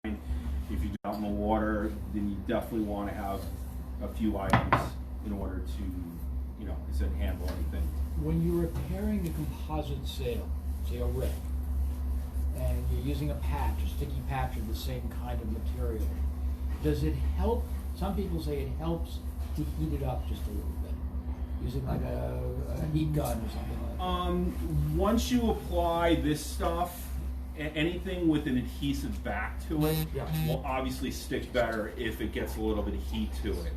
If you do out in the water, then you definitely want to have a few items in order to, like I said, handle anything. When you're repairing a composite sail, say a wreck, and you're using a patch, a sticky patch of the same kind of material, does it help? Some people say it helps to heat it up just a little bit, using like a heat gun or something like that. Once you apply this stuff, anything with an adhesive back to it will obviously stick better if it gets a little bit of heat to it.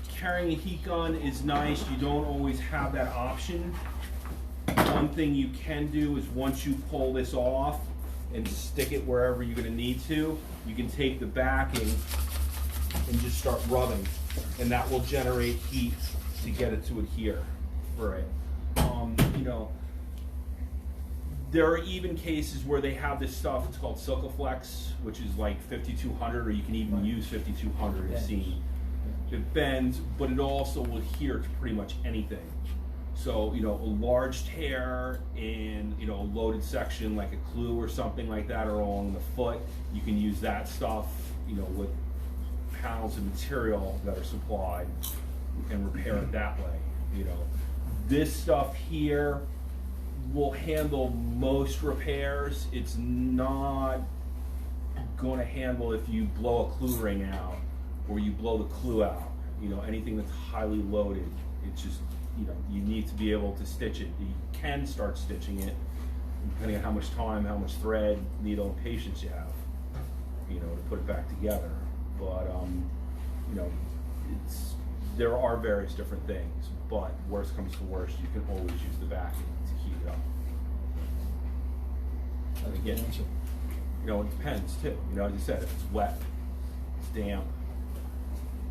Carrying a heat gun is nice. You don't always have that option. One thing you can do is once you pull this off and stick it wherever you're going to need to, you can take the backing and just start rubbing, and that will generate heat to get it to adhere. Right. There are even cases where they have this stuff, it's called Silkaflex, which is like 5200, or you can even use 5200 as seen. It bends, but it also will adhere to pretty much anything. So, a large tear in, a loaded section like a clew or something like that, or along the foot, you can use that stuff, with pounds of material that are supplied and repair it that way. This stuff here will handle most repairs. It's not going to handle if you blow a clue ring out or you blow the clue out. Anything that's highly loaded, it's just, you need to be able to stitch it. You can start stitching it depending on how much time, how much thread, needle, and patience you have, to put it back together. But, there are various different things, but worst comes to worst, you can always use the backing to heat it up. And again, it depends too. As you said, if it's wet, it's damp.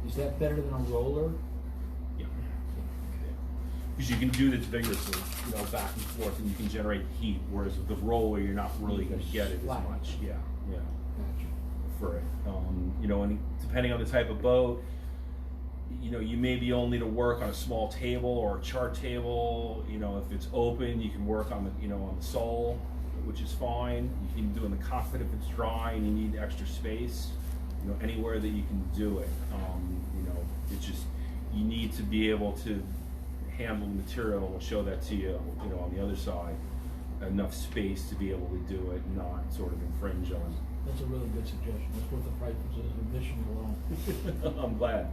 Is that better than a roller? Yeah. Because you can do this vigorously, back and forth, and you can generate heat. Whereas with the roller, you're not really going to get it as much. Yeah. Gotcha. For it, and depending on the type of boat, you may be only to work on a small table or a chart table. If it's open, you can work on the, on the sole, which is fine. You can do in the cockpit if it's dry and you need extra space. Anywhere that you can do it. It's just, you need to be able to handle the material. We'll show that to you, on the other side. Enough space to be able to do it, and not sort of infringe on. That's a really good suggestion. That's worth the price of admission alone. I'm glad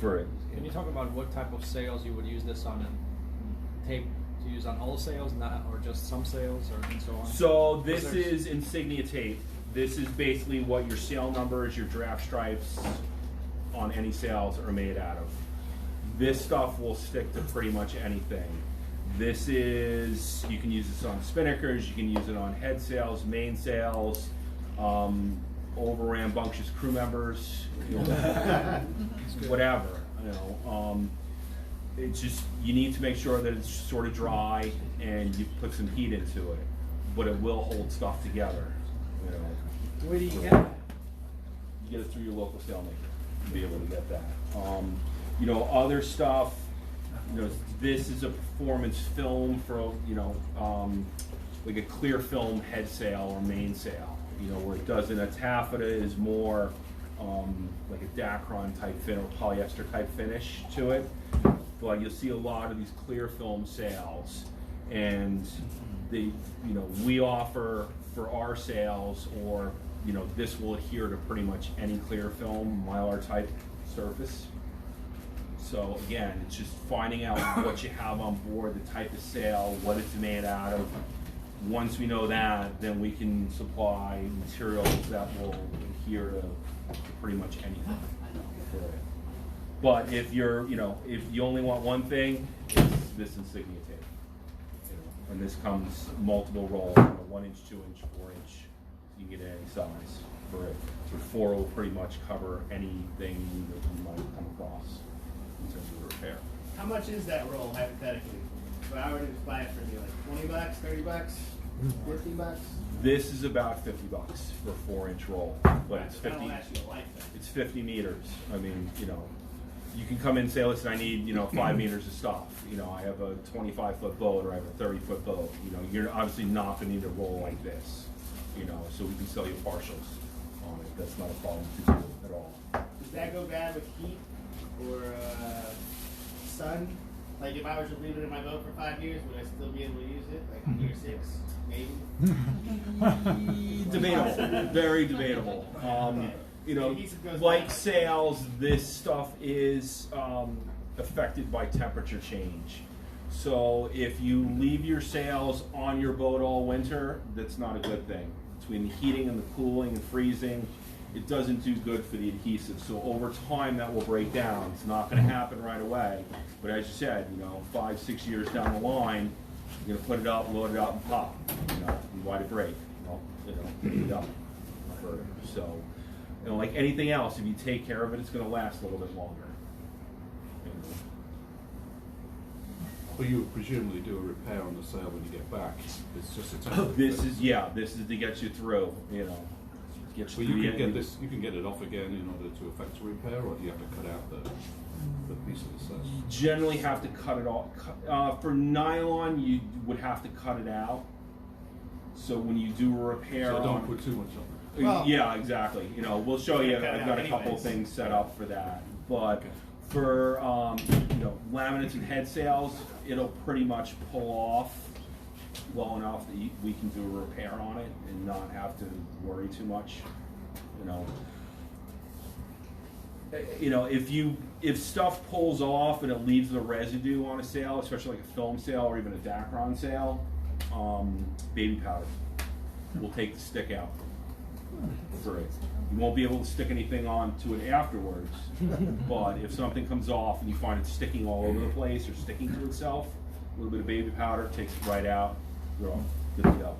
for it. Can you talk about what type of sails you would use this on, and tape to use on all sails, or just some sails, and so on? So this is insignia tape. This is basically what your sail numbers, your draft stripes on any sails are made out of. This stuff will stick to pretty much anything. This is, you can use this on spinnakers, you can use it on head sails, mainsails, over rambunctious crew members, whatever. It's just, you need to make sure that it's sort of dry and you put some heat into it, but it will hold stuff together. Where do you get that? You get it through your local sailmaker to be able to get that. Other stuff, this is a performance film for, like a clear film head sail or mainsail, where it doesn't, a taffeta is more like a Dacron type fin or polyester type finish to it. But you'll see a lot of these clear film sails, and they, we offer for our sails, or this will adhere to pretty much any clear film Mylar type surface. So again, it's just finding out what you have on board, the type of sail, what it's made out of. Once we know that, then we can supply materials that will adhere to pretty much anything. But if you're, if you only want one thing, it's this insignia tape. And this comes multiple rolls, 1 inch, 2 inch, 4 inch. You can get it any size for it. So 4 will pretty much cover anything that you might come across in terms of repair. How much is that roll, hypothetically? If I were to buy it for you, like 20 bucks, 30 bucks, 50 bucks? This is about 50 bucks for a 4 inch roll, but it's 50. It's 50 meters. I mean, you can come in and say, listen, I need, 5 meters of stuff. I have a 25-foot boat or I have a 30-foot boat. You're obviously not going to need a roll like this. you know, so we can sell you partials on it. That's not a problem to do at all. Does that go bad with heat or sun? Like if I was to leave it in my boat for 5 years, would I still be able to use it? Like year 6, maybe? Debatable, very debatable. You know, like sails, this stuff is affected by temperature change. So if you leave your sails on your boat all winter, that's not a good thing. Between the heating and the cooling and freezing, it doesn't do good for the adhesive. So over time that will break down. It's not going to happen right away. But as you said, you know, 5, 6 years down the line, you're going to put it up, load it up, and pop. You know, and why'd it break? Pick it up. So, you know, like anything else, if you take care of it, it's going to last a little bit longer. Well, you would presumably do a repair on the sail when you get back. It's just a temporary This fix. is, yeah, this is to get you through, you know. Get Well, through you the can get end. this. You can get it off again in order to effect a repair, or do you have to cut out the piece of the sail? You generally have to cut it off. For nylon, you would have to cut it out. So when you do a repair So don't on, put too much on it. Well- yeah, exactly. You know, we'll show you. Cut it I've out got a couple anyways. things set up for that. But Okay. for you know, laminates and head sails, it'll pretty much pull off well enough that we can do a repair on it and not have to worry too much. You know, if stuff pulls off and it leaves the residue on a sail, especially like a film sail or even a Dacron sail, baby powder will take the stick out for it. You won't be able to stick anything onto it afterwards, but if something comes off and you find it sticking all over the place or sticking to itself, a little bit of baby powder takes it right out. You're all good to go.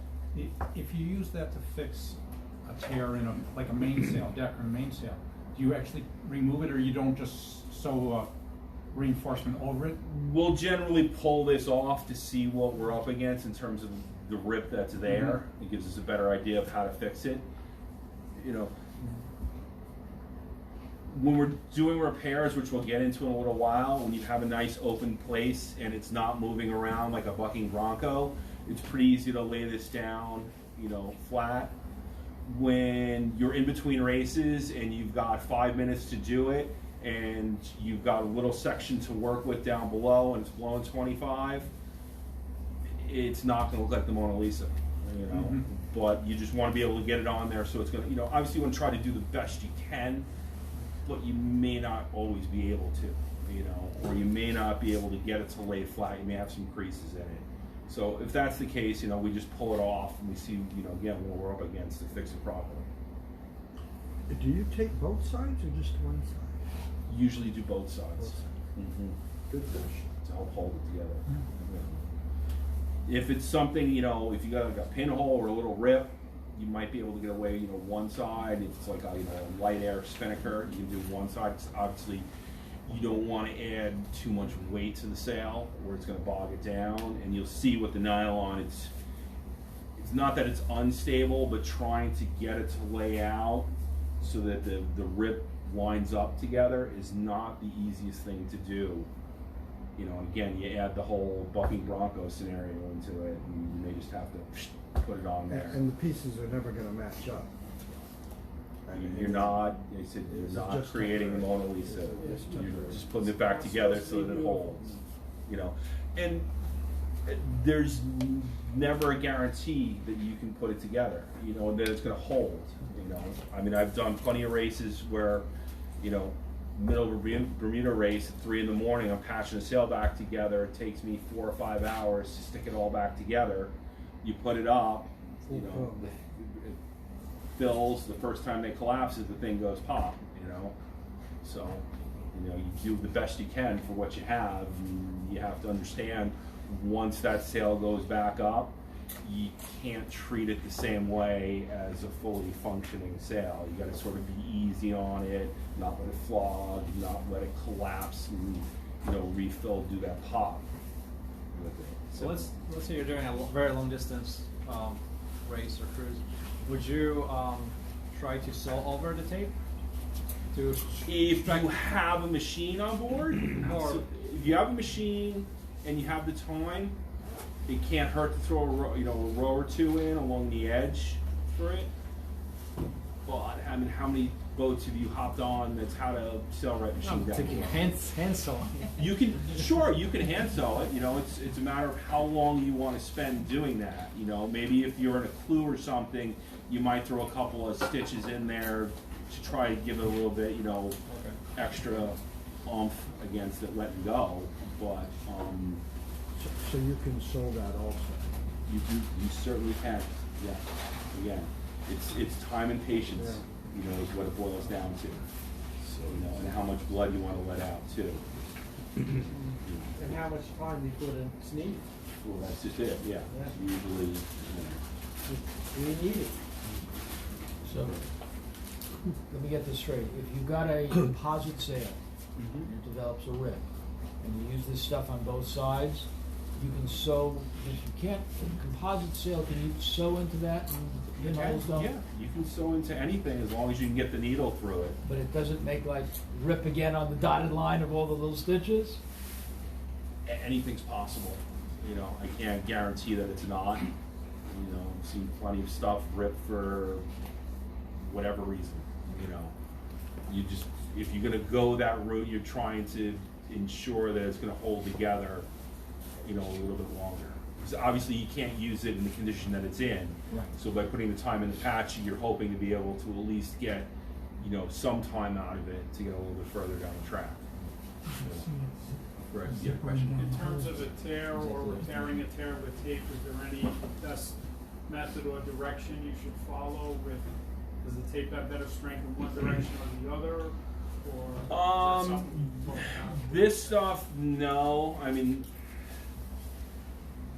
If you use that to fix a tear in like a mainsail, Dacron mainsail, do you actually remove it, or you don't just sew reinforcement over it? We'll generally pull this off to see what we're up against in terms of the rip that's there. It gives us a better idea of how to fix it. You know, when we're doing repairs, which we'll get into in a little while, when you have a nice open place and it's not moving around like a bucking bronco, it's pretty easy to lay this down, you know, flat. When you're in between races and you've got 5 minutes to do it and you've got a little section to work with down below and it's blowing 25, it's not going to look like the Mona Lisa, you know. But you just want to be able to get it on there, so it's going to, you know, obviously you want to try to do the best you can, but you may not always be able to, you know, or you may not be able to get it to lay flat. You may have some creases in it. So if that's the case, you know, we just pull it off and we see, you know, again, what we're up against to fix it properly. Do you take both sides or just one side? Usually do both sides. Both sides. Good fish. To help hold it together. Yeah. If it's something, you know, if you got like a pinhole or a little rip, you might be able to get away, you know, one side. If it's like a, you know, a light air spinnaker, you can do one side. 'Cause obviously, you don't want to add too much weight to the sail, or it's going to bog it down. And you'll see with the nylon, it's not that it's unstable, but trying to get it to lay out so that the rip lines up together is not the easiest thing to do. You know, and again, you add the whole bucking bronco scenario into it, and you may just have to put it on there. And the pieces are never going to match up. You're not, like I said, you're It's not just creating the temporary. Mona Lisa. It's You're temporary. just putting it back together so that it holds. You know, and there's never a guarantee that you can put it together. You know, and that it's going to hold. You know, I mean, I've done plenty of races where, you know, middle of a Bermuda race at 3 in the morning, I'm patching a sail back together. It takes me 4 or 5 hours to stick it all back together. You put it up, you know, it fills. The first time they collapse, the thing goes pop. You know, so you know you do the best you can for what you have. And you have to understand once that sail goes back up, you can't treat it the same way as a fully functioning sail. You got to sort of be easy on it, not let it flog, not let it collapse, and you know refill, do that pop with it. So let's say you're doing a very long distance race or cruise. Would you try to sew over the tape? If you have a machine on board, Or- if you have a machine and you have the time, it can't hurt to throw a row or two in along the edge for it. But I mean, how many boats have you hopped on that's had a sailrite machine down Taking here? hand sewing. You can hand sew it. You know, it's a matter of how long you want to spend doing that. You know, maybe if you're in a clue or something, you might throw a couple of stitches in there to try to give it a little bit, you know, extra oomph against it letting go. But So you can sew that also. you certainly can. Yeah. Again, it's time and patience. You know, is what it boils down to. So, you know, and how much blood you want to let out too. And how much time do you put in it's needed? Well, that's just it. Yeah. Yeah. Usually. We need it. So, let me get this straight. If you've got a composite sail, and it develops a rip, and you use this stuff on both sides, you can sew, if you can't, composite sail, can you sew into that and pinholes don't? Yeah, you can sew into anything as long as you can get the needle through it. But it doesn't make like rip again on the dotted line of all the little stitches? Anything's possible. You know, I can't guarantee that it's not. You know, I've seen plenty of stuff rip for whatever reason. You know, you just, if you're gonna go that route, you're trying to ensure that it's gonna hold together, you know, a little bit longer. Because obviously you can't use it in the condition that it's in. Right. So by putting the time in the patch, you're hoping to be able to at least get, you know, some time out of it to get a little bit further down the track. Right. Yeah, question. In terms of a tear or repairing a tear with tape, is there any best method or direction you should follow with, does the tape have better strength in one direction or the other? Or is that something you talk about? This stuff, no. I mean,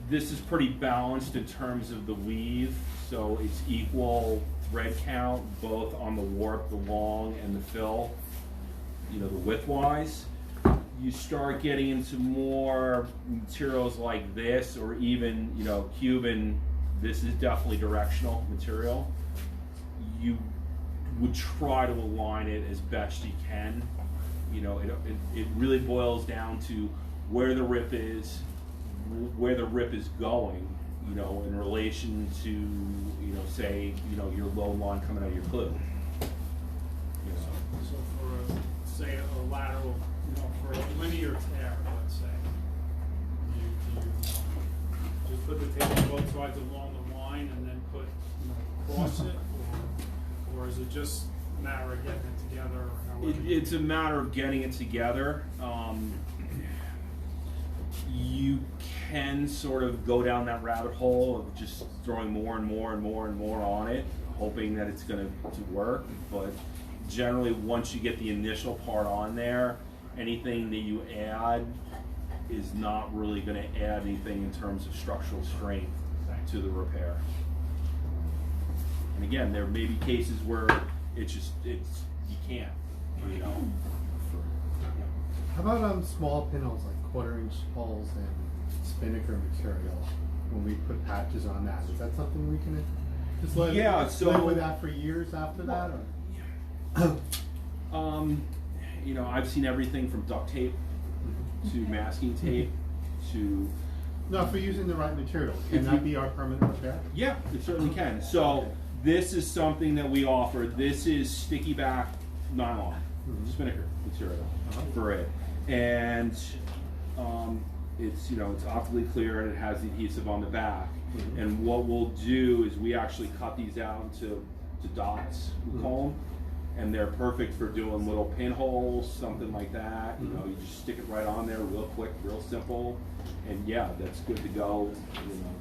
this is pretty balanced in terms of the weave, so it's equal thread count both on the warp, the long, and the fill, you know, the width-wise. You start getting into more materials like this, or even, you know, Cuban, this is definitely directional material. You would try to align it as best you can. You know, it really boils down to where the rip is going, you know, in relation to, you know, say, you know, your low line coming out of your clue. You know. So for a, say a lateral, you know, for a linear tear, let's say, you just put the tape on both sides along the line and then put, you know, across it, or is it just a matter of getting it together? It's a matter of getting it together. You can sort of go down that rabbit hole of just throwing more and more and more and more on it, hoping that it's going to work. But generally, once you get the initial part on there, anything that you add is not really going to add anything in terms of structural strength to the repair. And again, there may be cases where you can't, you know. How about small pinholes like 1/4 inch holes and spinnaker material when we put patches on that? Is that something we can just live with that for years after that? Or? You know, I've seen everything from duct tape to masking tape to. No, for using the right material, can that be our permanent repair? Yeah, it certainly can. So this is something that we offer. This is sticky back nylon, spinnaker material for it, and it's, you know, it's optically clear and it has the adhesive on the back. And what we'll do is we actually cut these out into dots, we call them, and they're perfect for doing little pinholes, something like that. You know, you just stick it right on there, real quick, real simple, and yeah, that's good to go. You know,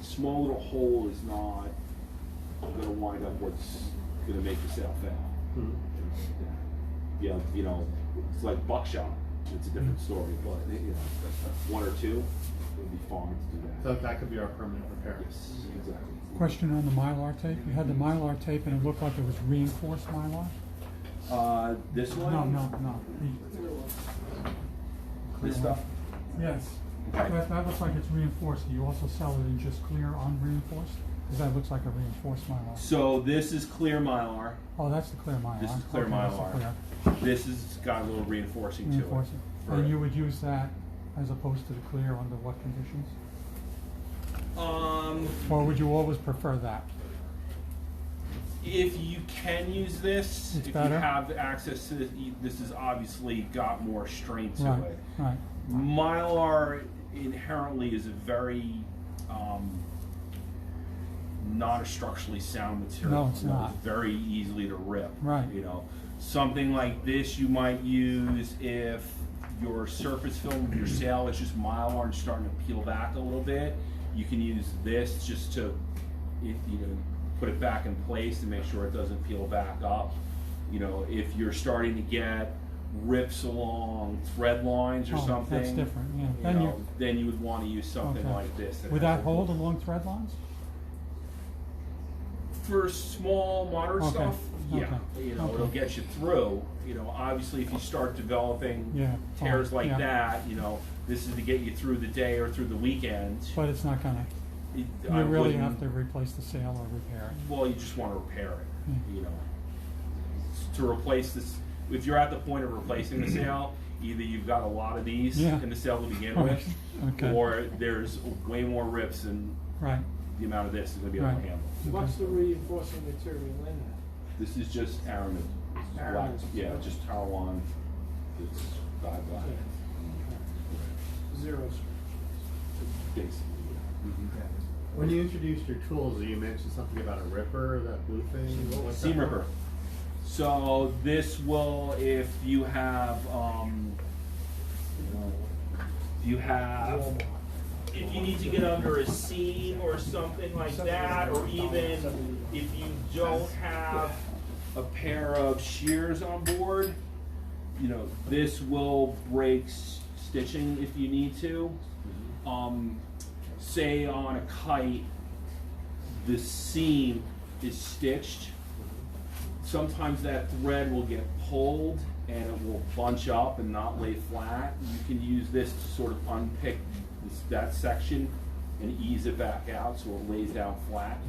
a small little hole is not going to wind up what's going to make the sail fail. Yeah, you know, it's like buckshot. It's a different story, but you know, 1 or 2 would be fine to do that. So that could be our permanent repair. Yes, exactly. Question on the Mylar tape. You had the Mylar tape and it looked like it was reinforced Mylar? This one? No. This stuff? Yes. Okay. That looks like it's reinforced. Do you also sell it in just clear unreinforced? Because that looks like a reinforced Mylar. So this is clear Mylar. Oh, that's the clear Mylar. This is clear Okay, that's the Mylar. clear. This has got a little reinforcing to it. Reinforcing. Right. And you would use that as opposed to the clear under what conditions? Or would you always prefer that? If you can use this, It's if better? you have access to this, this has obviously got more strength to Right, it. right. Mylar inherently is a very not a structurally sound material. No, it's not. It's very easily to rip. Right. You know, something like this you might use if your surface film of your sail is just Mylar and starting to peel back a little bit. You can use this just to, put it back in place to make sure it doesn't peel back up. You know, if you're starting to get rips along thread lines or Oh, something, that's different, yeah. then you would want to use something Okay. like this. Would that hold along thread lines? For small, moderate Okay, stuff, yeah, okay, it'll okay. get you through. Obviously, if you start developing Yeah, tears fine, like yeah. that, this is to get you through the day or through the weekend. But it's not gonna, I you really wouldn't- have to replace the sail or repair it. Well, you just want to repair it. Hmm. To replace this, if you're at the point of replacing the sail, either you've got a lot of these Yeah. in the sail to begin Right. with, Okay. or there's way more rips than Right, the amount of this is going to be able Right. to handle. What's the reinforcing material in that? This is just Aramid. This is black. Aramid. Yeah, just Taiwan. It's black. Zero. Basically, yeah. When you introduced your tools, you mentioned something about a ripper, that blue thing. What was Seam that? ripper. So this will, if you have, if you need to get under a seam or something like that, or even if you don't have a pair of shears on board, this will break stitching if you need to. Say on a kite, the seam is stitched. Sometimes that thread will get pulled and it will bunch up and not lay flat. You can use this to sort of unpick that section and ease it back out so it lays down flat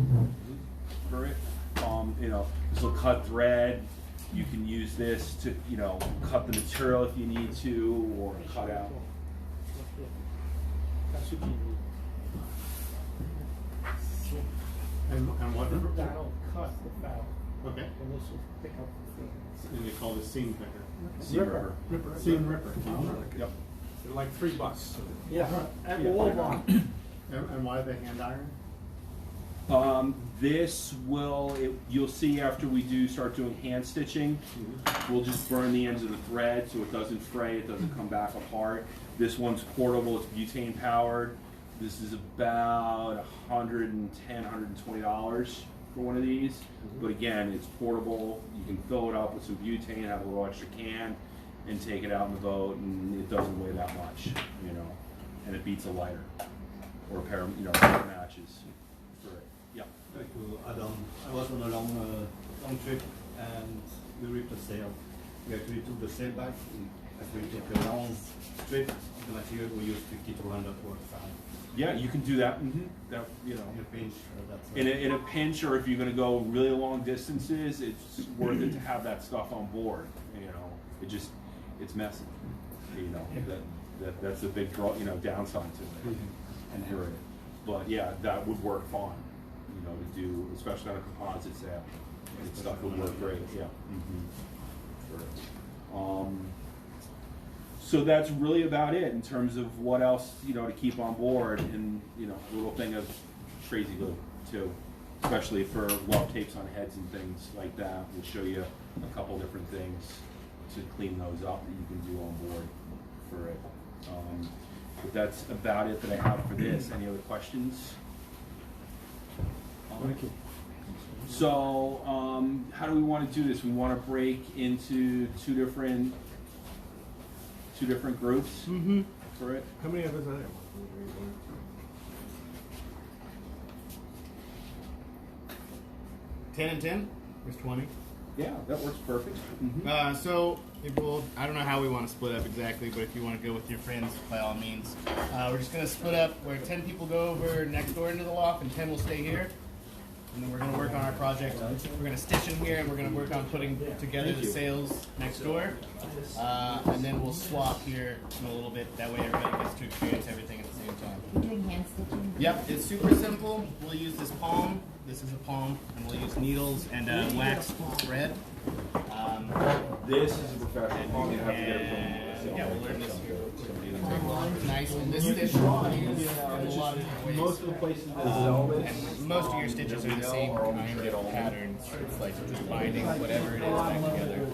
for it. This will cut thread. You can use this to, cut the material if you need to, or cut out. That's what you need. And what ripper? That'll cut the foul, Okay. and this will pick up the thing. And they call it seam picker. Seam ripper. Seam ripper. Yep. They're like $3. Yeah, at Yeah. Walmart. And why the hand iron? This will, you'll see after we start doing hand stitching, we'll just burn the ends of the thread so it doesn't fray, it doesn't come back apart. This one's portable, it's butane powered. This is about $110, $120 for one of these. But again, it's portable, you can fill it up with some butane, have a little extra can, and take it out in the boat, and it doesn't weigh that much, and it beats a lighter or a pair of, pair of matches for it. Yeah. To add on, I was on a long trip and we ripped a sail. We actually took the sail back and as we took a long strip of the material we used 50 to 100 words out. Yeah, you can do that. That In a pinch, that's in a pinch, or if you're going to go really long distances, it's worth it to have that stuff on board. It's messy. That's a big downside to it. And for it, but yeah, that would work fine. To do, especially on a composite sail, that stuff would work great. Yeah. Sure. So that's really about it in terms of what else to keep on board, and a little thing of crazy glue too, especially for love tapes on heads and things like that. We'll show you a couple different things to clean those up that you can do on board for it. But that's about it that I have for this. Any other questions? Thank you. So, how do we want to do this? We want to break into two different groups for it. How many of us are there? 10 and 10? There's 20. Yeah, that works perfect. So, I don't know how we want to split up exactly, but if you want to go with your friends, by all means. We're just going to split up where 10 people go over next door into the loft and 10 will stay here. And then we're going to work on our project. We're going to stitch in here and we're going to work on putting together the sails next door. And then we'll swap here in a little bit. That way everybody gets to experience everything at the same time. You're doing hand stitching? Yep, it's super simple. We'll use this palm This is a palm, and we'll use needles and wax thread. This is a professional palm. You have to get it from Yeah, we'll learn this here. Nice, and this stitch we'll use in a lot of different ways. Most of the places that sell this, And most of your stitches are the same kind of patterns. It's like just binding whatever it is back together.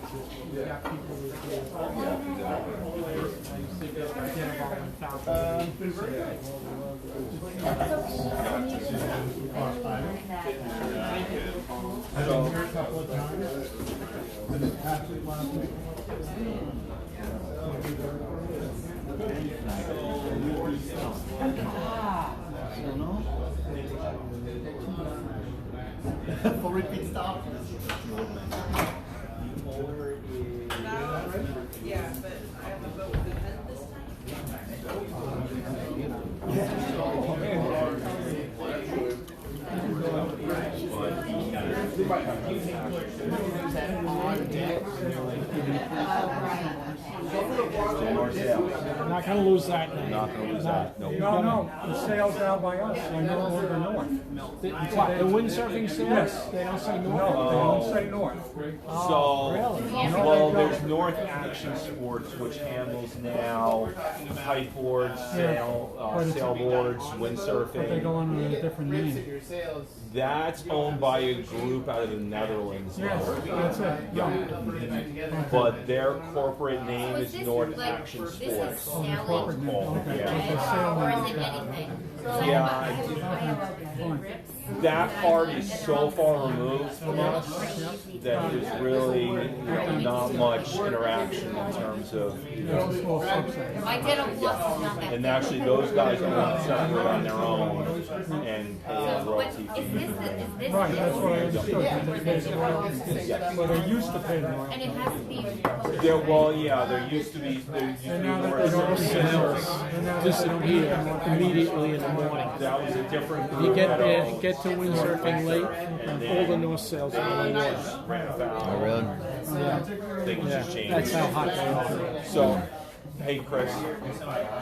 I've been here a couple of times. Did it pass it last week? Full repeat stop. Yeah, but I have to vote with the pen this I'm not gonna lose that name. not going to lose that. Nope. No, the sale's down by us, so no longer north. What, the windsurfing sale? Yes. They don't say north? No, they don't say north. So, really? well, there's North Action Sports, which handles now kiteboards, sailboards, But they go windsurfing. under a different name. Your sales. That's owned by a group out of the Netherlands. Yes, that's it. Yeah. But their corporate name is North Action Sports. Corporate name, Oh, okay. yeah. Or is it anything? Yeah, I have grips. that part is so far removed from us that there's really not much interaction in terms of I did a plus, not that. and actually those guys own separate on their own and pay a But royalty is fee. this Right, that's what I understood. Yeah. They pay the royalties. Well, they used to pay the And royalties. it has to be. There used to be And now that they North don't Sales. disappear immediately in the morning. That was a different group. You get that there, owned- get to windsurfing late, all the North Sales are in the water. ran afoul. Things just changed. That's how hot they are. So, hey Chris,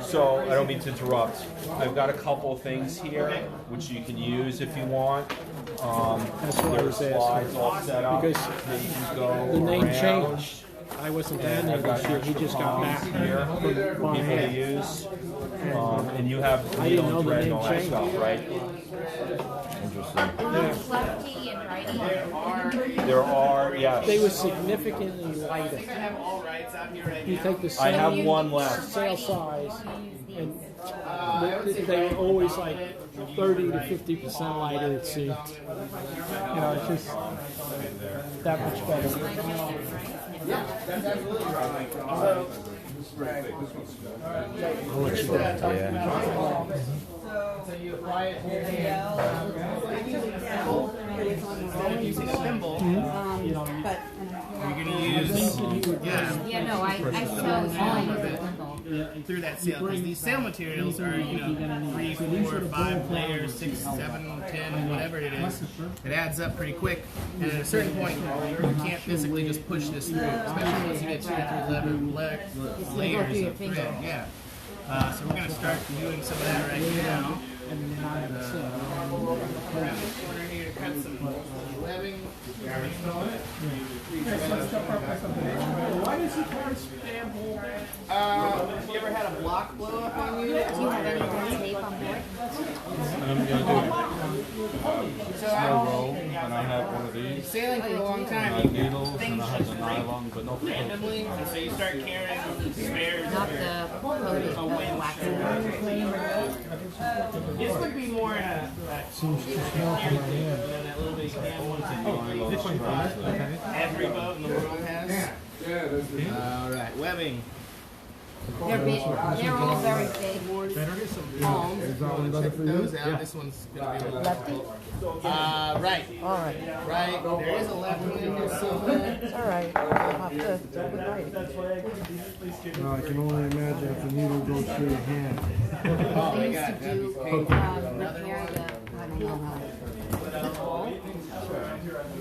so I don't mean to interrupt. I've got a couple of things here which you can use if you want. That's what I There are was slides asking. all set up Because that you can go the name around. changed. I wasn't down there I've got this year, he just got back here for people to use. And you have I didn't know needle and the thread and name all that changed. stuff, right? Interesting. Lefty and righty. There are, yes. They were significantly lighter. have all rights out here right You now. take the I have same one left. sale size, and they were always like 30 to 50% lighter, it seemed. You know, it's just that much better. So you apply it to your hand. Instead of using a thimble, But you're going to use Yeah, no, I all of chose. it through that sail. Because these sail materials are, 3, 4, 5 layers, 6, 7, 10, whatever it is. It adds up pretty quick. And at a certain point, you can't physically just push this through, especially once you get 2 or 3 layers of thread. Yeah. So we're going to start doing some of that right now. Around the corner here to cut some webbing. Why does he call it spam hole? Have you ever had a block blow up on you? Do you have any more tape on board? I'm going to do snow roll, and I have one of these. Sailing for a long I time, have you needles, and things I have just the break nylon, but not the randomly, and so you start carrying spares. Not the coated wax. This would be more in a Seems too small for my hand. that little bitty can one every boat in the world has. All right, webbing. They're all very big. Palms. Is that one better Check for you? those out. This one's gonna be a little Lefty? right. all right, Right. There is a left one in here somewhere. it's all right. I'll have to do it right. No, I can only imagine if the needle goes through your hand. Oh, They they used got to do repair the, I don't know how.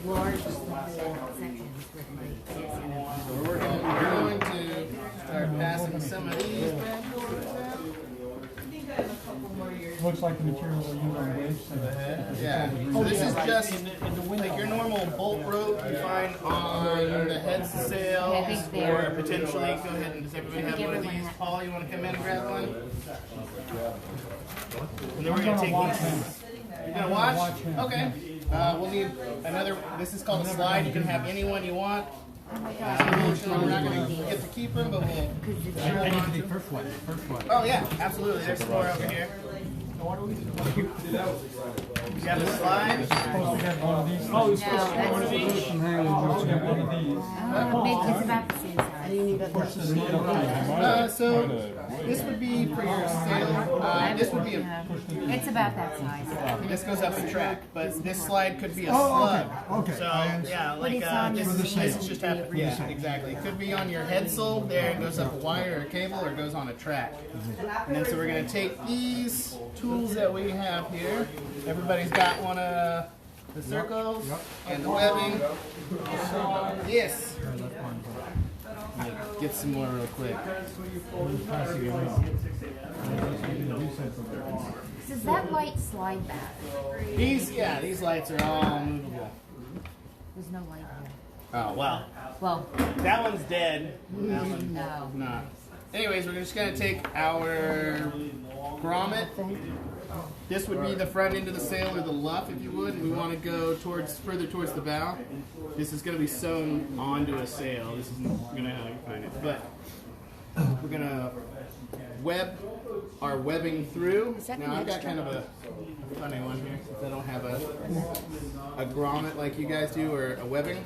Large sections with like this and a. So we're going to start passing some of these bad boys out. Well, looks like the material we use on brakes. Yeah. So this is just like your normal bolt rope you find on the head sails, or potentially go ahead and does everybody have one of these? Paul, you want to come in and grab one? And then we're gonna take these. You're gonna watch? Okay. We'll need another. This is called a slide. You can have any one you want. We're not going to get to keep them, but we'll. I need to be first one. Oh yeah, absolutely. There's more over here. You got the slide? Oh, you're supposed to get one of these? It's about the same size. So this would be for your sail. This would be It's about that size. This goes up the track, but this slide could be a slug. Okay. So yeah, like this is just happened. Yeah, exactly. It could be on your headsel. There, it goes up a wire or a cable, or it goes on a track. And then so we're gonna take these tools that we have here. Everybody's got one of the circles and the webbing. Yes. Get some more real quick. Does that light slide back? These lights are all movable. There's no light here. Oh well. Well, that one's dead. That one's no. not. Anyways, we're just gonna take our grommet. This would be the front end of the sail, or the luff, if you would. And we want to go further towards the bow. This is going to be sewn onto a sail. This isn't going to how you find it, but we're going to web our webbing through. Now I've got kind of a funny one here, since I don't have a grommet like you guys do, or a webbing.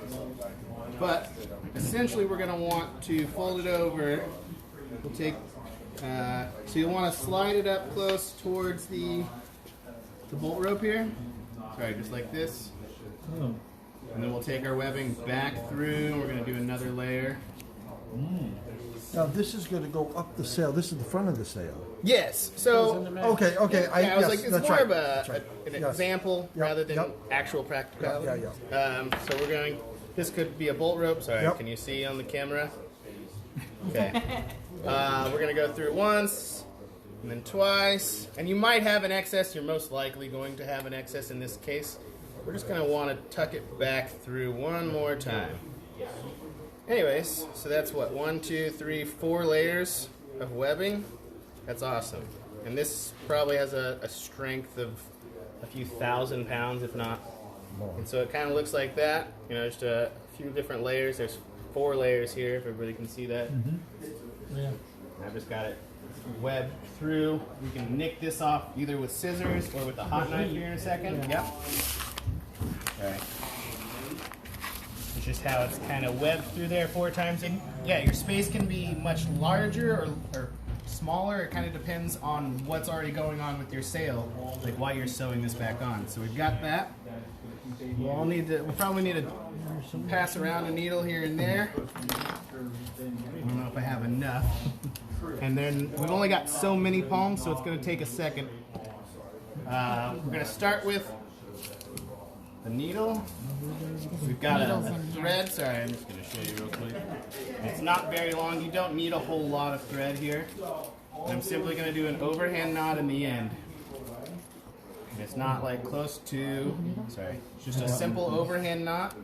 But essentially, we're going to want to fold it over. We'll take. So you'll want to slide it up close towards the bolt rope here. Sorry, just like this. And then we'll take our webbing back through. We're going to do another layer. Now this is going to go up the sail. This is the front of the sail. Yes. So okay. I was like, it's that's more right. of an example rather than actual practicality. So we're going. This could be a bolt rope. Sorry, can you see on the camera? Okay. We're going to go through it once, and then twice. And you might have an excess. You're most likely going to have an excess in this case. We're just going to want to tuck it back through one more time. Anyways, so that's what, 1, 2, 3, 4 layers of webbing. That's awesome. And this probably has a strength of a few thousand pounds, if not. And so it kind of looks like that. You know, just a few different layers. There's 4 layers here, if everybody can see that. Yeah. I've just got it webbed through. We can nick this off either with scissors or with a hot knife here in a second. Yep. Alright. It's just how it's kind of webbed through there 4 times. And yeah, your space can be much larger or smaller. It kind of depends on what's already going on with your sail, like why you're sewing this back on. So we've got that. We'll probably need to pass around a needle here and there. I don't know if I have enough. And then we've only got so many palms, so it's going to take a second. We're going to start with the needle. We've got a thread. Sorry, I'm just going to show you real quick. It's not very long. You don't need a whole lot of thread here. And I'm simply going to do an overhand knot in the end. And it's not like close to, sorry, it's just a simple overhand knot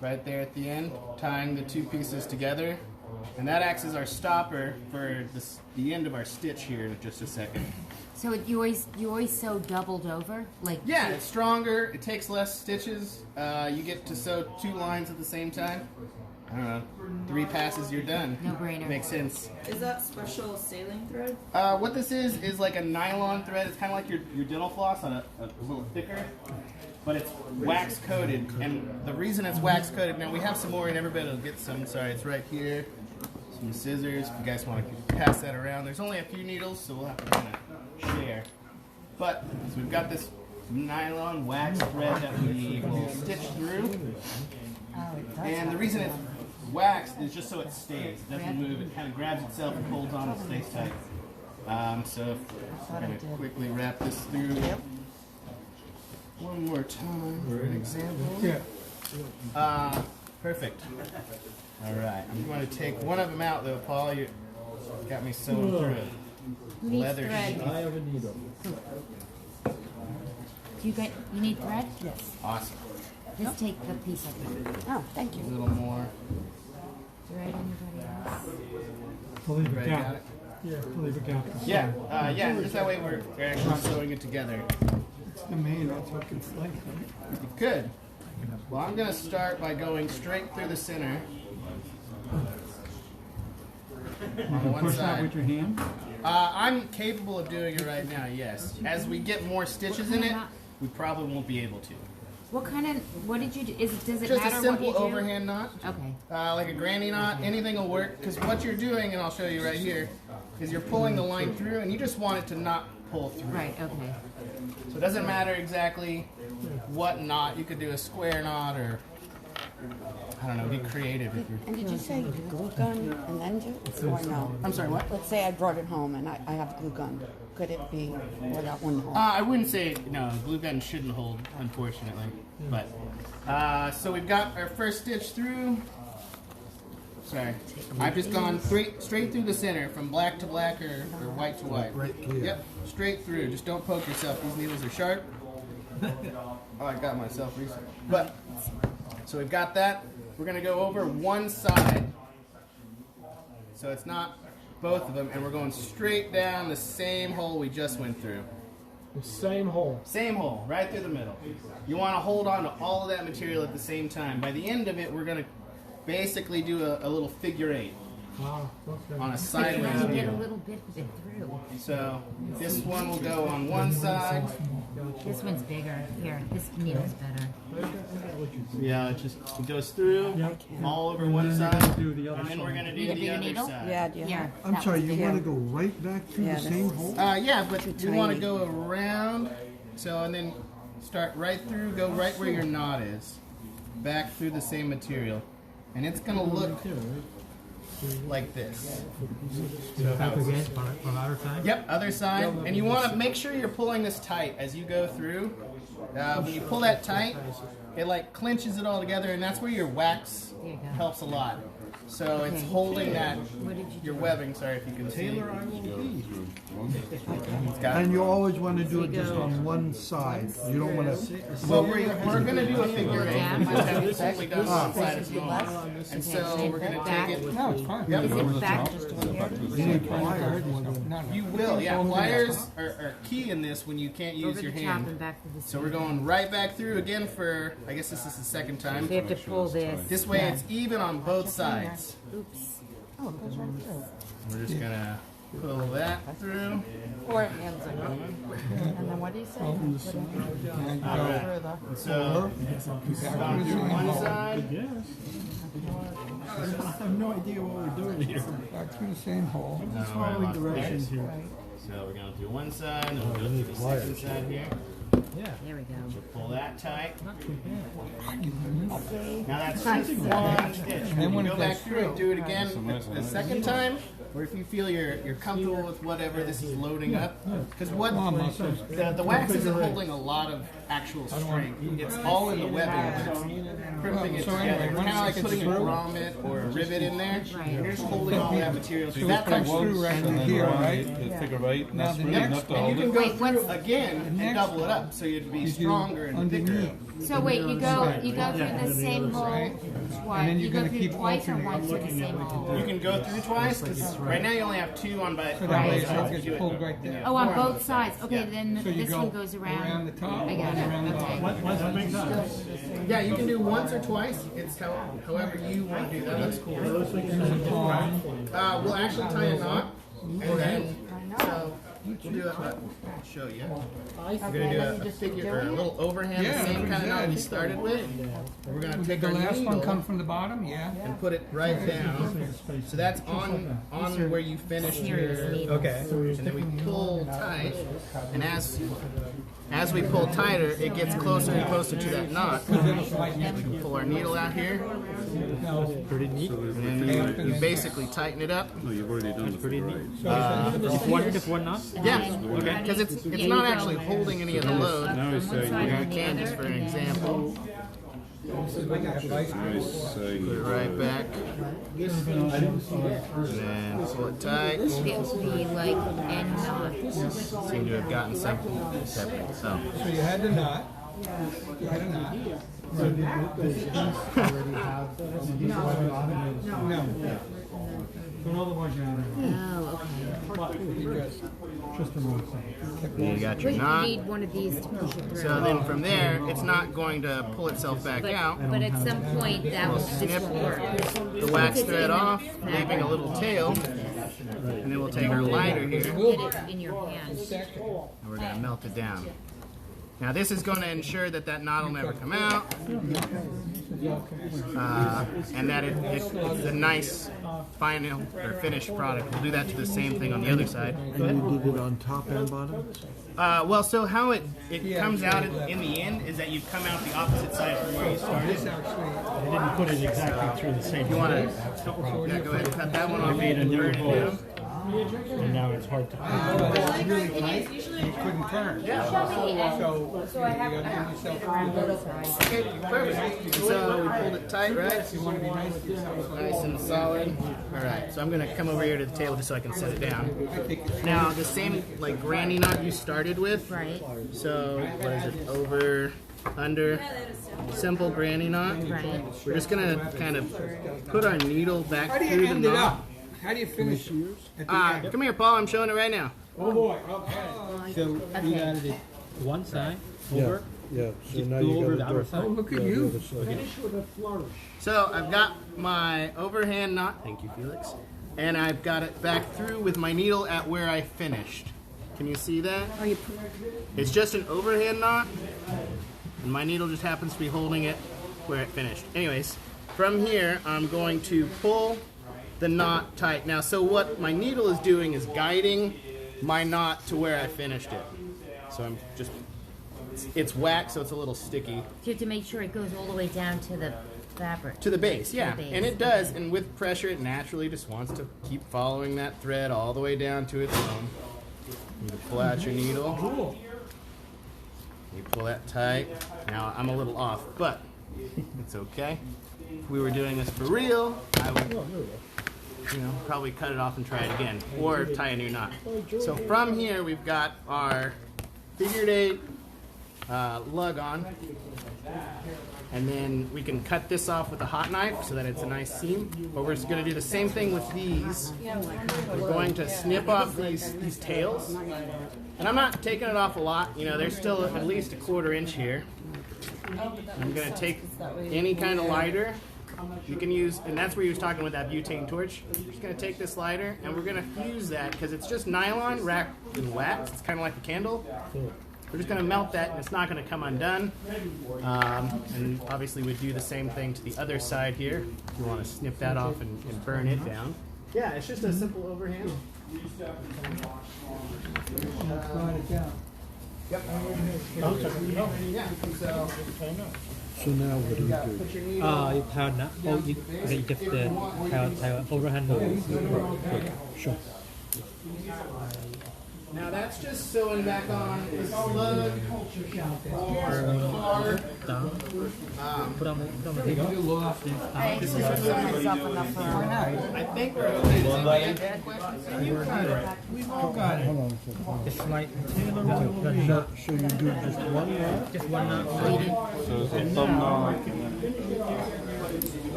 right there at the end, tying the 2 pieces together. And that acts as our stopper for the end of our stitch here in just a second. So you always sew doubled over, like yeah, it's stronger. It takes less stitches. You get to sew 2 lines at the same time. I don't know, 3 passes, you're done. No brainer. Makes sense. Is that special sailing thread? What this is like a nylon thread. It's kind of like your dental floss on a little thicker, but it's wax coated. And the reason it's wax coated, now we have some more and everybody will get some. Sorry, it's right here. Some scissors, if you guys want to pass that around. There's only a few needles, so we'll have to kind of share. But, so we've got this nylon wax thread that we will stitch through. And the reason it's waxed is just so it stays. It doesn't move. It kind of grabs itself and holds on and stays tight. So we're going to quickly wrap this through one more time for an example. Perfect. All right. I'm going to take one of them out, though, Paul. You got me sewing through it. Who needs leather thread? sheath. I have a needle. You need thread? Yes. Awesome. Just take the piece of it. Oh, thank A you. little more. Thread, anybody else? We'll leave Right, it got gap. it? Yeah, we'll leave it gap. Yeah, yeah. Just that way we're actually sewing it together. The main, that's what it's like, right? Good. Well, I'm gonna start by going straight through the center. On the one Push that side. with your hand. I'm capable of doing it right now, yes. As we get more stitches in it, we probably won't be able to. What did you do? Does it Just matter a what simple you do? overhand knot. Okay. Like a granny knot, anything will work. Because what you're doing, and I'll show you right here, is you're pulling the line through, and you just want it to not pull through. Right, okay. So it doesn't matter exactly what knot. You could do a square knot, or I don't know, be creative if you're. And did you say glue gun and then do? Or no? I'm sorry, what? Let's say I brought it home and I have glue gun. Could it be without one hole? I wouldn't say, no, glue gun shouldn't hold, unfortunately. But, so we've got our first stitch through. Sorry. I've just gone straight through the center, from black to black or white to white. Yep, straight through. Just don't poke yourself. These needles are sharp. Oh, I got myself recently. But, so we've got that. We're going to go over one side. So it's not both of them, and we're going straight down the same hole we just went through. The same hole. Same hole, right through the middle. You want to hold on to all of that material at the same time. By the end of it, we're going to basically do a little figure eight on a sideways You get a view. little bit of it through. So this one will go on one side. This one's bigger. Here, this needle's better. Yeah, it goes through all over one side, and then we're going to do the other side. Yeah, do you Here. have? I'm sorry, you want to go right back through Yeah, the this same is- hole? Yeah, but we want to tiny. go around. So, and then start right through, go right where your knot is. Back through the same material. And it's going to look like this. So how it's- On our side? Yep, other side. And you want to make sure you're pulling this tight as you go through. When you pull that tight, it like clinches it all together, and that's where your wax There you go. helps a lot. So it's holding that, your webbing, sorry if you can see. It's got- And you always want to do it just on one side. You don't want to. Well, we're going to do a figure eight. We just have only done one side at the moment. And so we're going to take it. No, it's fine. Yep. Is it back just to here? You need pliers. You will, yeah. Pliers are key in this when you can't use Over your the top and hand. back to the So we're going right back through again for, I guess this is the second time. So you have to pull this. This way it's even on both sides. Oops. Oh, it goes right through. We're just going to pull that through. Or hands like that. And then what do you say? Further. So, going through one side. I have no idea what we're doing here. Back through the same hole. No, I lost directions here. So we're going through one side, and we'll go through the second side here. There we go. Pull that tight. Okay. Now that's just one stitch. When you go back through and do it again the second time, or if you feel you're comfortable with whatever this is loading up, because what the wax isn't holding a lot of actual strength. It's all in the webbing, but it's crimping it together. Kind of like putting a grommet or a rivet in there. You're just holding all that material. So that comes through right And then here, right, right? the figure eight, and that's Now the really next enough to and hold you can it. go Wait, through what's- again and double it up, so you'd be stronger and thicker. So wait, you go through the same hole twice. then You you're go gonna through keep twice or alternating. once through the same hole. You can go through twice, because right now you only have two on by So that way both it sides. gets pulled right there. Oh, on both sides. Okay, then So you this go one goes around. the top, I got around the it. Okay. bottom. Yeah, you can do once or twice. It's however you want to do that. That's cool. We'll actually tie a knot, and then so we'll do a. I'll show you. We're gonna do a figure or a little overhand, the same kind of knot we started with. We're gonna take The our last one come needle from the bottom, yeah. and put it right down. So that's on where you finished your. Okay. And then we pull tight, and as we pull tighter, it gets closer and closer to that knot. Pull our needle out here, Pretty neat. and then you basically tighten it up. No, you've already done the figure eight. If one knot? Yeah, because it's not actually holding any of the load. Now he's saying You can just for an example. Nice, Put it right back. And then pull it tight. It would be like end knot. Seem to have gotten something separate. So you had the knot. You had a knot. No. Oh, okay. you got your But you knot. need one of these to push it through. So then from there, it's not going to pull itself back out. But at some point, this will work. The wax thread off, leaving a little tail. And then we'll take our lighter here. Get it in your hand. And we're going to melt it down. Now this is going to ensure that that knot will never come out, and that it's a nice final or finished product. We'll do that to the same thing on the other side. And you did it on top and bottom? Well, so how it comes out in the end is that you come out the opposite side from where you started. They didn't put it exactly through the same. You want to go ahead and cut that one off. Made a new hole. And now it's hard to. Really tight. You couldn't turn. So I have Okay, perfect. So we pulled it tight, right? you want to be nice to yourself. Nice and solid. All right, so I'm gonna come over here to the table just so I can set it down. Now the same like granny knot you started with. Right. So what is it? Over, under, simple granny knot. Right. We're just gonna kind of put our needle back through the knot. How do you finish yours? Come here, Paul. I'm showing it right now. Oh boy. Okay. So we added it one side over. Yeah. So Just now go you over got the other side. Oh, look at you. Finish with a flourish. So I've got my overhand knot. Thank you, Felix. And I've got it back through with my needle at where I finished. Can you see that? It's just an overhand knot, and my needle just happens to be holding it where it finished. Anyways, from here, I'm going to pull the knot tight. Now, so what my needle is doing is guiding my knot to where I finished it. So I'm just, it's wax, so it's a little sticky. You have to make sure it goes all the way down to the fabric. To the base, yeah. base. And it does, and with pressure, it naturally just wants to keep following that thread all the way down to its home. You pull out your needle. You pull that tight. Now, I'm a little off, but it's okay. If we were doing this for real, I would, probably cut it off and try it again, or tie a new knot. So from here, we've got our figured 8 lug on, and then we can cut this off with a hot knife so that it's a nice seam. But we're just going to do the same thing with these. We're going to snip off these tails, and I'm not taking it off a lot. There's still at least a 1/4 inch here. I'm going to take any kind of lighter you can use, and that's where you was talking with that butane torch. We're just going to take this lighter, and we're going to fuse that because it's just nylon wrapped in wax. It's kind of like a candle. We're just going to melt that, and it's not going to come undone. And obviously we'd do the same thing to the other side here. If you want to snip that off and burn it down. Yeah, it's just a simple overhand. Yep. Yeah. So now what do you do? You pound that. Oh, you just pound overhand. Sure. Now that's just sewing back on the slug or Put on the You do Loft. I just myself enough for I think we're okay. Does anybody have that question? You got it. We've all got it. Hold on a second. It's like So you do just one knot? just one knot. So it's a thumb knot. You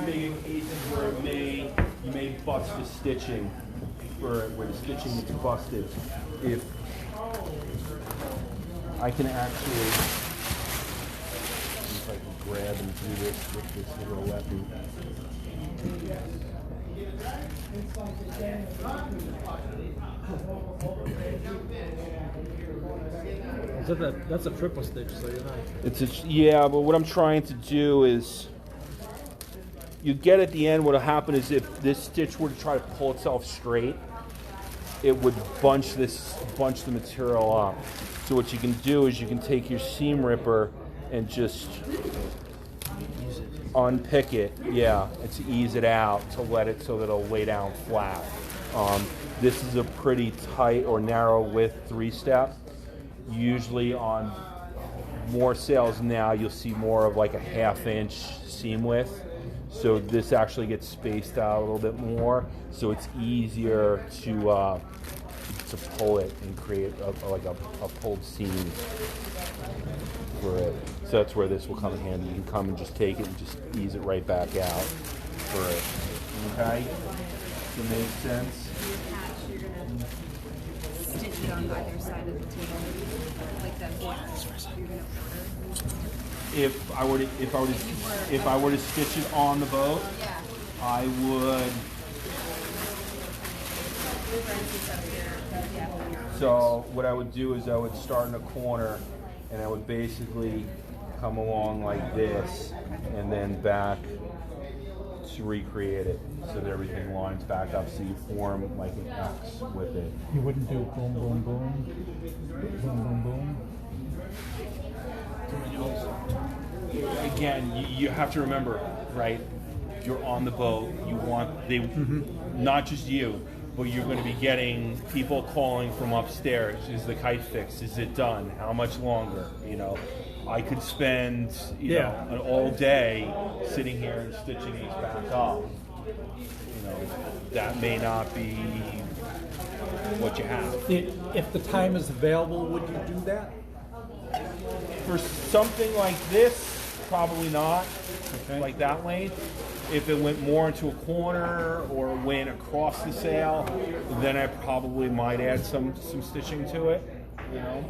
may get cases where you may bust the stitching, where the stitching is busted. If I can actually, if I can grab and do this with this little weapon. That's a triple stitch, so you're not. Yeah, but what I'm trying to do is, you get at the end, what'll happen is if this stitch were to try to pull itself straight, it would bunch the material up. So what you can do is you can take your seam ripper and just unpick it, and to ease it out, to let it so that it'll lay down flat. This is a pretty tight or narrow width 3-step. Usually on more sails now, you'll see more of like a 1/2 inch seam width. So this actually gets spaced out a little bit more, so it's easier to pull it and create a pulled seam for it. So that's where this will come in handy. You can come and just take it and just ease it right back out for it. Okay? Does that make sense? You're gonna stitch it on either side of the table, like that. You're gonna order. If I were to stitch it on the boat, Yeah. I would. So what I would do is I would start in a corner, and I would basically come along like this, and then back to recreate it, so that everything lines back up, so you form like an X with it. You wouldn't do boom, boom, boom, boom, boom, boom. Again, you have to remember, right? You're on the boat. You want not just you, but you're going to be getting people calling from upstairs. Is the kite fixed? Is it done? How much longer? You know, I could spend you know an all day sitting here and stitching these back up. You know, that may not be what you have. If the time is available, would you do that? For something like this, probably not. Like that length. If it went more into a corner or went across the sail, then I probably might add some stitching to it. You know.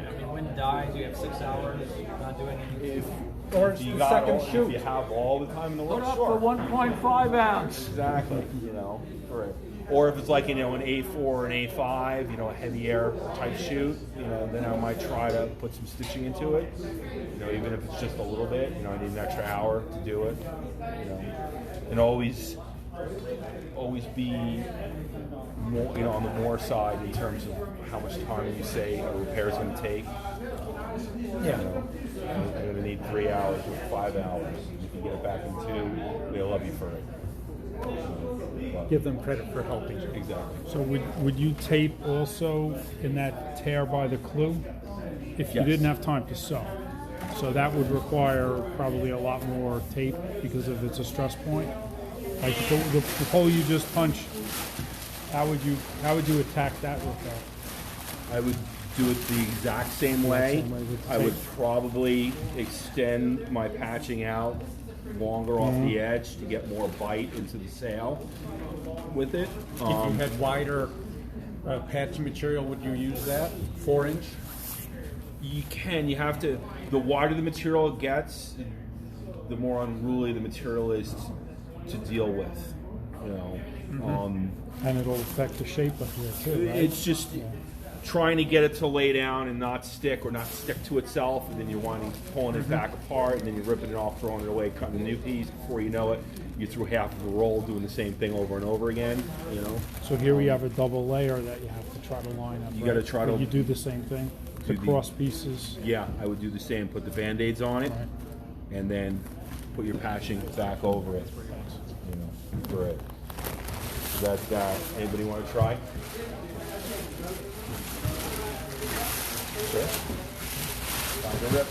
I mean, wind dies. You have 6 hours. Not doing anything. Or it's You the got second all, shoot. if you have all the time in the world, Put up sure. for 1.5 ounce. Exactly. You know, right. Or if it's like an A4 or an A5, a heavy air type shoot, then I might try to put some stitching into it. Even if it's just a little bit, I need an extra hour to do it. And always be more, on the more side in terms of how much time you say a repair is going to take. Yeah. I'm going to need 3 hours or 5 hours. If you get it back in 2, they'll love you for it. Give them credit for helping. Exactly. So would you tape also in that tear by the clew if you Yes. didn't have time to sew? So that would require probably a lot more tape because if it's a stress point. Like the hole you just punched, how would you attack that with that? I would do it the exact same way. I would probably extend my patching out longer off the edge to get more bite into the sail with it. If you had wider patching material, would you use that? 4-inch? You can. You have to. The wider the material gets, the more unruly the material is to deal with. And it'll affect the shape of here too, right? It's just trying to get it to lay down and not stick or not stick to itself, and then you're pulling it back apart, and then you're ripping it off, throwing it away, cutting a new piece. Before you know it, you're through half of a roll doing the same thing over and over again. So here we have a double layer that you have to try to line up. You got to try to. You do the same thing. The cross pieces. Yeah, I would do the same. Put the Band-Aids on it, and then put your patching back over it. For it. So that's that. Anybody want to try? Sure. Find a rip.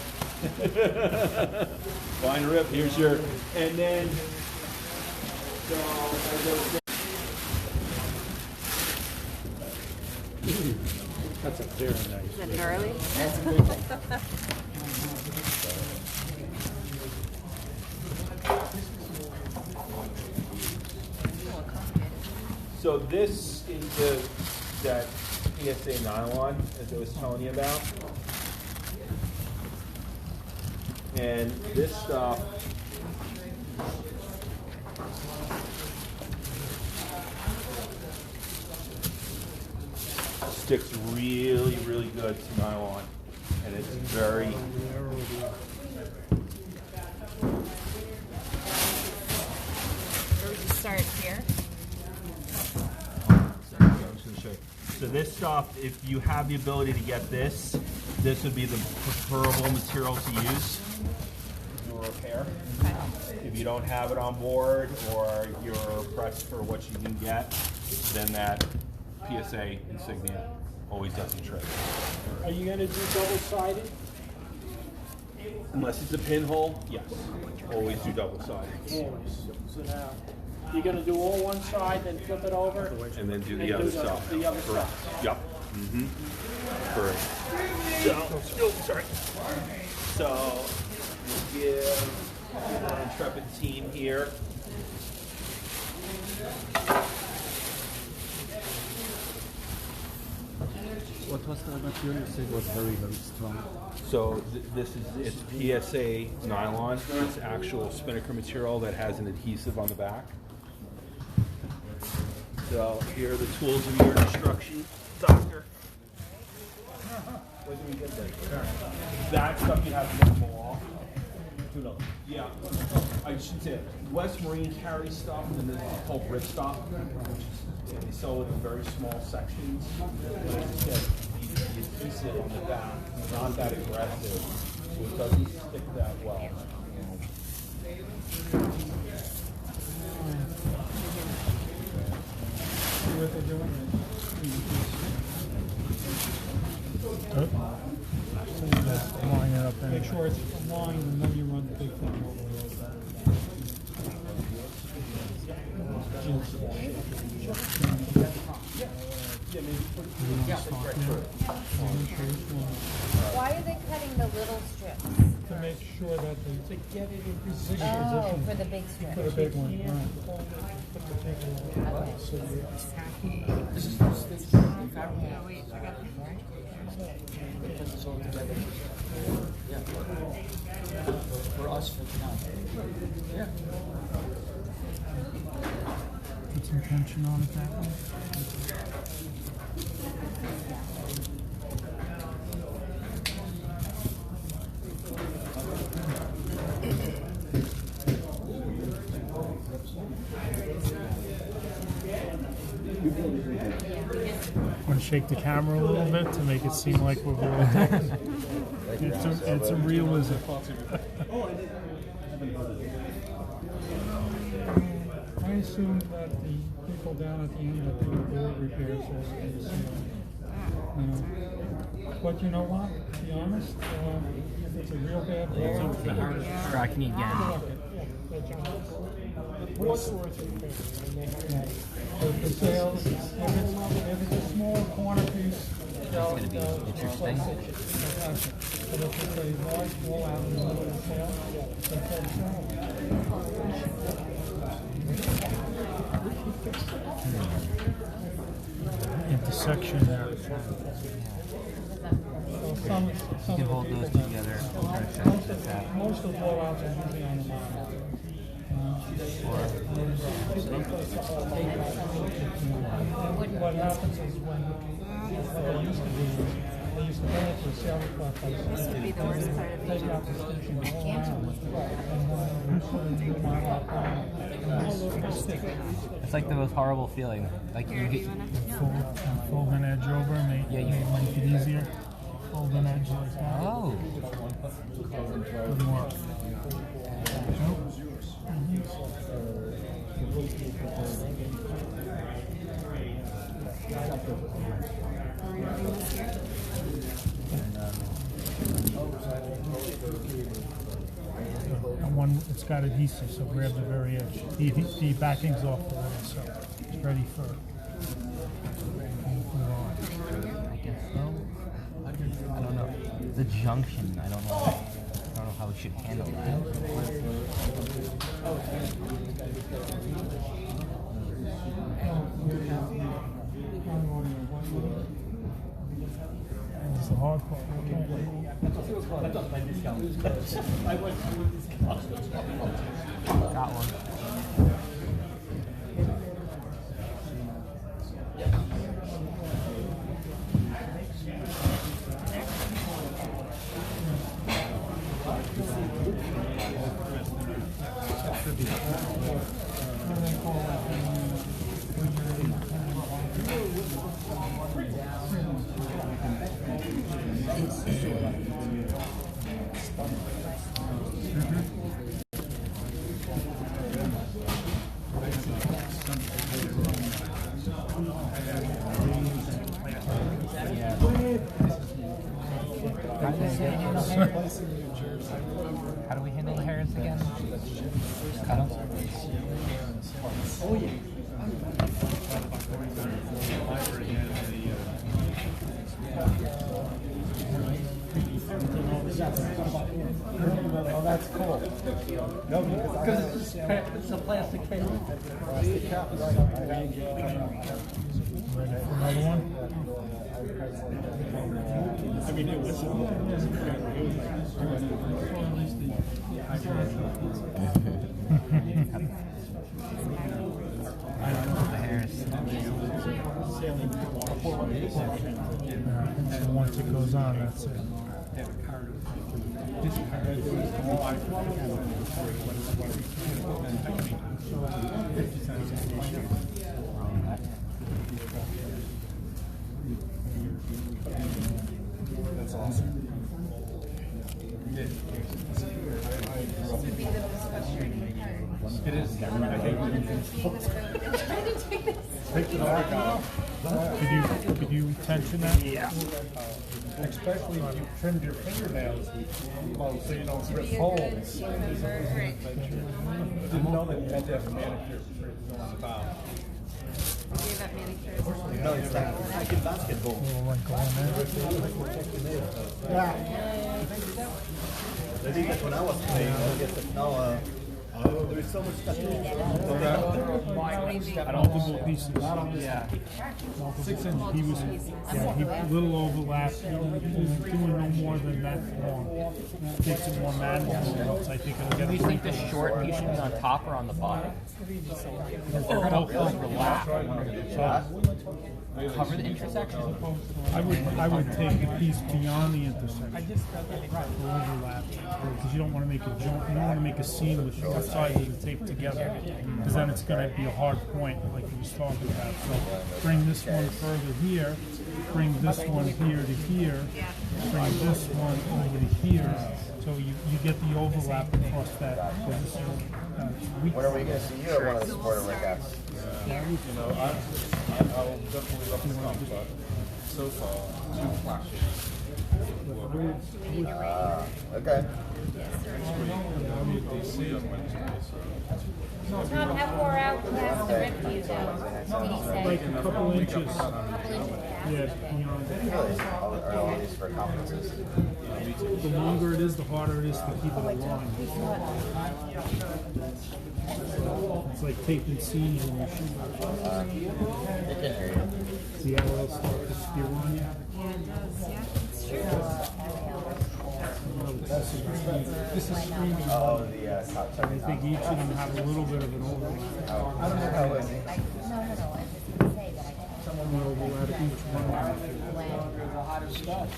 Find a rip. Here's your, and then. That's a very nice. Is that gnarly? So this is that PSA nylon, as I was telling you about. And this stuff sticks really, really good to nylon. And it's very... Or we just start here. So this stuff, if you have the ability to get this would be the preferable material to use for repair. If you don't have it on board or you're pressed for what you can get, then that PSA insignia always does the trick. Are you going to do double-sided? Unless it's a pinhole, yes. Always do double sided. Always. So now, you're gonna do all one side, then flip it over? And then do and the other the- side. the other Correct. side. Yep. Mm-hmm. Correct. So, sorry. So, we'll give our intrepid team here. What was the material? You said was very, very strong. So it's PSA nylon. It's actual spinnaker material that has an adhesive on the back. So here are the tools of your instruction, doctor. That stuff you have to get them off. Yeah, I should say West Marine carries stuff, and then it's called ripstop. They sell it in very small sections. But as I said, the adhesive on the back is not that aggressive, so it doesn't stick that well. Line it up there. Make sure it's aligned and then you run the big thing all the way over. Why are they cutting the little strips? To make sure that they get it in position. Oh, for the big strip. For the big one, right. This is the sticks they fabricate. Oh, wait, I got it. They put this all together. Yeah. For us, for now. Yeah. Put some tension on it that way. Want to shake the camera a little bit to make it seem like we're all talking. It's a realism. I assume that the people down at the end that do board repairs also do the same. But you know what? To be honest, if it's a real bad blowout, Tracking again. Board stores repair. If the sales, if it's a small corner piece, they'll interesting. But if it's a large blowout in the middle of the sale, intersection there. You can hold those together and try to check this out. Most of the blowouts are usually on the bottom. What happens is when what they used to do is they used to go into a sales place. This would be the worst part of Take out the station all around. And put a new nylon on. It's like the most horrible feeling. Like you get Fold an edge over and make it easier. Fold an edge like that. Oh. Good work. And one, it's got adhesive, so grab the very edge. The backing's off already, so it's ready for. I guess so. I don't know. The junction, I don't know how we should handle that. It's the hard part. Got one. Oh, yeah. Oh, that's cool. No, because it's a plastic case. Plastic cup. Another one? I mean, it was. And once it goes on, that's it. That's awesome. It is. I think Could you tension that? Yeah. Especially if you trimmed your fingernails, so you don't rip holes. Didn't know that you had to have a manicure for it to go on the bow. Do you have manicures? No, it's like in basketball. Yeah. I think that when I was playing, I guess that now there is so much tattoo. Multiple pieces. Yeah. 6 inch. He was, he little overlap. He was doing no more than that long. Takes it more manual. So I think it'll get. Do you think the short piece should be on top or on the bottom? Because they're going to overlap. Cover the intersection. I would take the piece beyond the intersection. Overlap, because you don't want to make a jump. You don't want to make a seam with both sides of the tape together, because then it's going to be a hard point, like you was talking about. So bring this one further here, bring this one here to here, bring this one over to here, so you get the overlap across that. When are we going to see you at one of the sporting workouts? You know, I'll definitely love to come, but so far, too flashy. Okay. Tom, how far out past the rip do you go? Did he say? Like a couple inches. Yeah, beyond. Really? Are all these for conferences? The longer it is, the harder it is to keep it aligned. It's like taping seams in your shoe. See how it'll start to spew on you? Yeah, it does. Yeah, it's true. This is screaming. Oh, the top I think each of them have a little bit of an overlap. I don't know how it is. Someone will overlap each one. There's a hotter stuff.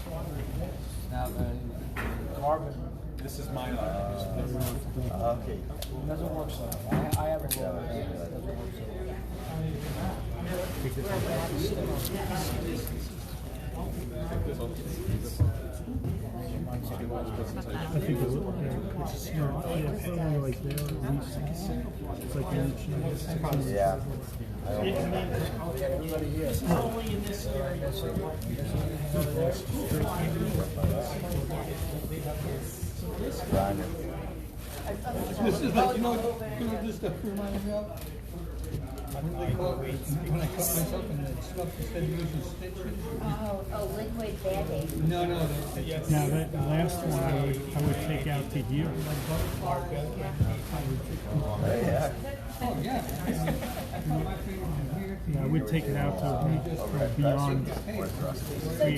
Now the carbon. This is my line. Okay. It doesn't work so. I have a roll. It doesn't work I think it's not, it's only like there, at least. It's like an inch. Yeah. Everybody here. This is only in this area. This is like, you know this stuff reminds me of? When I cut myself and the stuff instead of using stitches. Oh, liquid Band-Aid. No. Now that last one I would take out to here. Oh, yeah. Yeah, I would take it out to beyond. So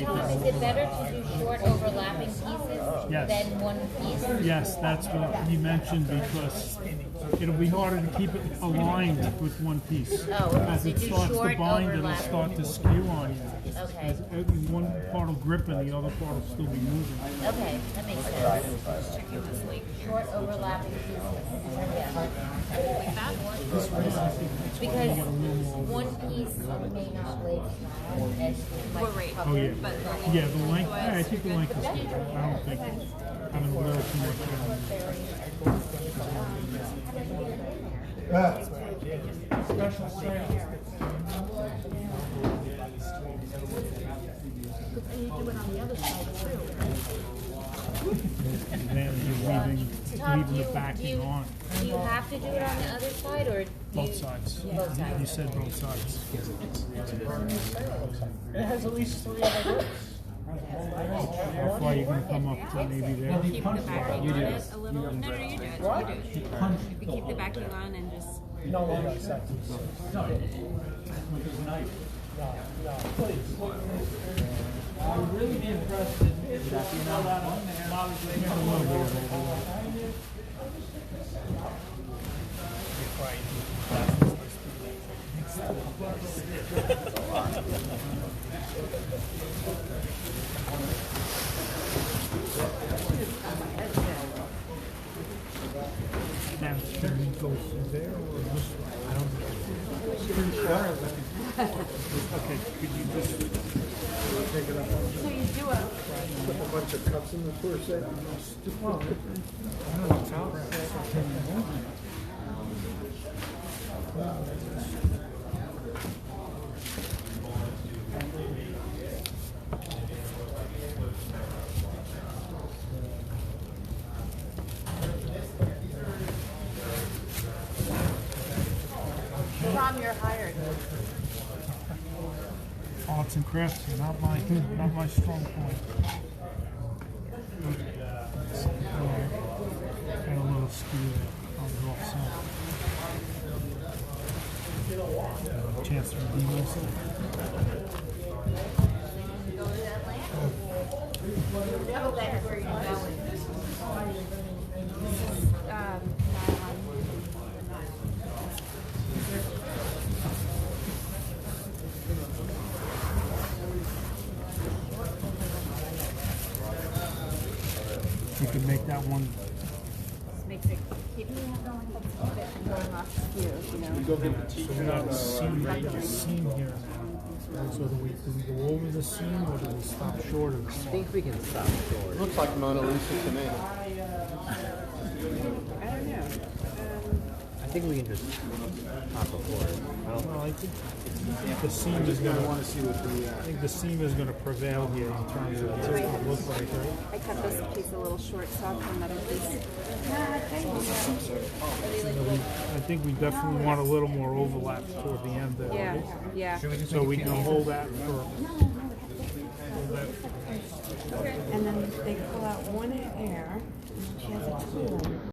Tom, is it better to do short overlapping pieces Yes. than one piece? Yes, that's what he mentioned, because it'll be harder to keep it aligned with one piece. Oh, As so it do starts to short bind, it'll overlapping. start to skew on you. Okay. As one part will grip and the other part will still be moving. Okay, that makes sense. Short overlapping pieces. Because one piece may not live as much. Oh yeah, yeah. The length. Yeah, I think the length is good. I don't think having a little too much Special sale. And you do it on the other side too. And then you're leaving the backing on. Do you you have to do it on the other side, or do Both you, sides. Both sides. You said both sides. It has at least 3 other rows. How far are you gonna come up to maybe there? Keep the backing on it a little. No, you do it. What? You do it. If you keep the backing on and just. No, no, no, second. No, please. I would really be interested if you know that on Now, can we go through there or this way? I don't know. Okay, could you just take it up? So you do a. Put a bunch of cups in the first set. Tom, you're hired. Arts and crafts are not my strong point. Got a little skew on the off side. Chance to redeem myself. Oh, that's where you're going. This is, nylon. You can make that one. Makes it keep it going off skew, you know. So we got a seam, a seam here now. So do we go over the seam or do we stop short of the seam? I think we can stop short. Looks like Mona Lisa to me. I don't know. I think we can just hop aboard. I don't Well, I think the seam is going to want to see what the. I think the seam is going to prevail here in terms of what it looks like, right? I cut this piece a little short, so I'll come another piece. I think we definitely want a little more overlap toward the end there. Yeah, right? yeah. So we can hold that for. And then they pull out one hair, and she has a tool.